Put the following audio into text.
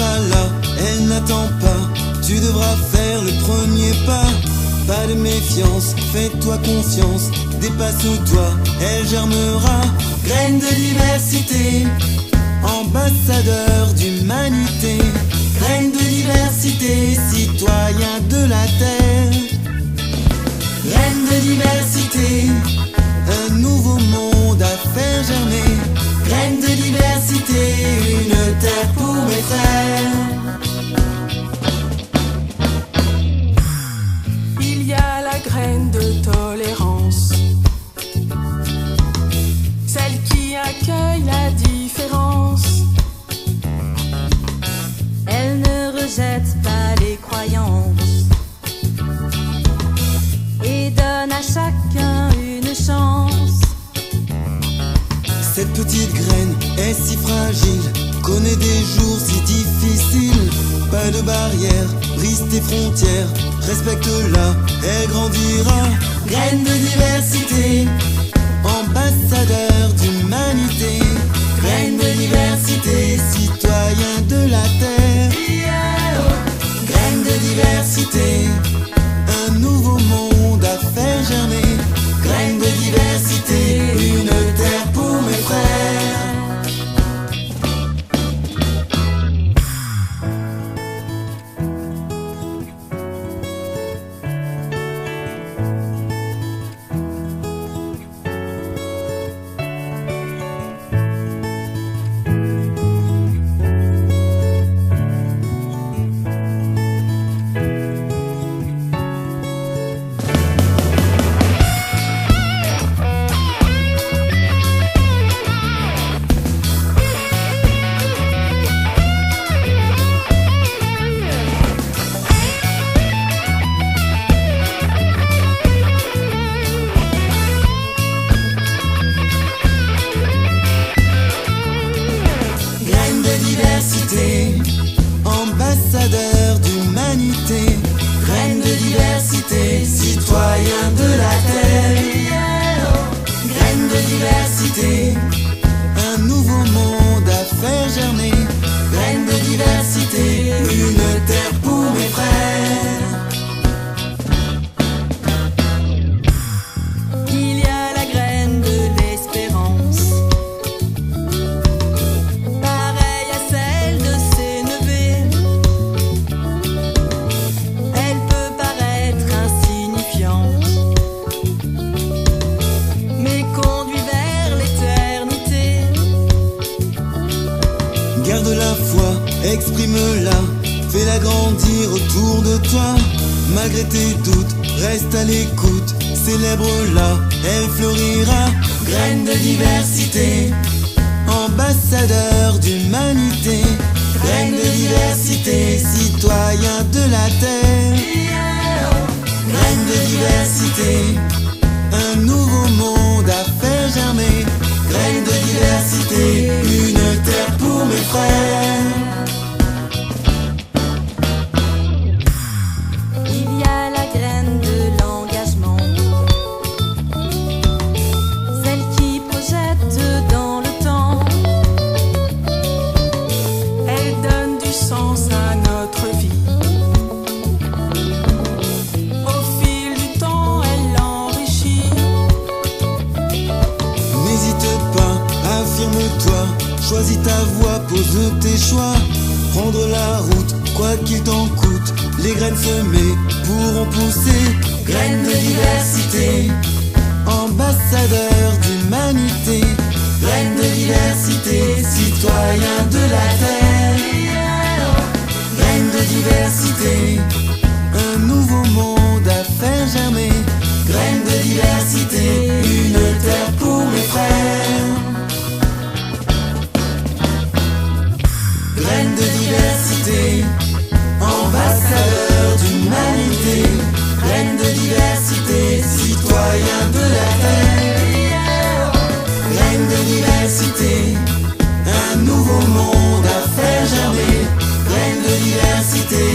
sera là, elle n'attend pas. Tu devras faire le premier pas. Pas de méfiance, fais-toi confiance. Dépasse-toi, elle germera. Graine de diversité, ambassadeur d'humanité. Graine de diversité, citoyen de la terre. Graine de diversité, un nouveau monde à faire germer. Graine de diversité, une terre pour mes frères. Il y a la graine de tolérance, celle qui accueille la différence. Elle ne rejette pas les croyances et donne à chacun une chance. Cette petite graine est si fragile, connaît des jours si difficiles. Pas de barrière, brise tes frontières, respecte-la, elle grandira. Graine de diversité, ambassadeur d'humanité. Graine de diversité, citoyen de la terre. Graine de diversité, un nouveau monde à faire germer. Graine de diversité, une terre pour mes frères. Ambassadeur d'humanité, graine de diversité, citoyen de la terre. Graine de diversité, un nouveau monde à faire germer. Graine de diversité, une terre pour mes frères. Il y a la graine de l'espérance, pareille à celle de ses neveux. Elle peut paraître insignifiante, mais conduit vers l'éternité. Garde la foi, exprime-la, fais-la grandir autour de toi. Malgré tes doutes, reste à l'écoute, célèbre-la, elle florira. Graine de diversité, ambassadeur d'humanité. Graine de diversité, citoyen de la terre. Graine de diversité, un nouveau monde à faire germer. Graine de diversité, une terre pour mes frères. Il y a la graine de l'engagement, celle qui projette dans le temps. Elle donne du sens à notre vie. Au fil du temps, elle l'enrichit. N'hésite pas, affirme-toi, choisis ta voie, pose tes choix. Prendre la route, quoi qu'il t'en coûte, les graines semées pourront pousser. Graines de diversité, ambassadeur d'humanité. Graines de diversité, citoyen de la terre. Graines de diversité, un nouveau monde à faire germer. Graines de diversité, une terre pour mes frères. Graines de diversité, ambassadeur d'humanité. Graines de diversité, citoyen de la terre. Graines de diversité, un nouveau monde à faire germer. Graines de diversité,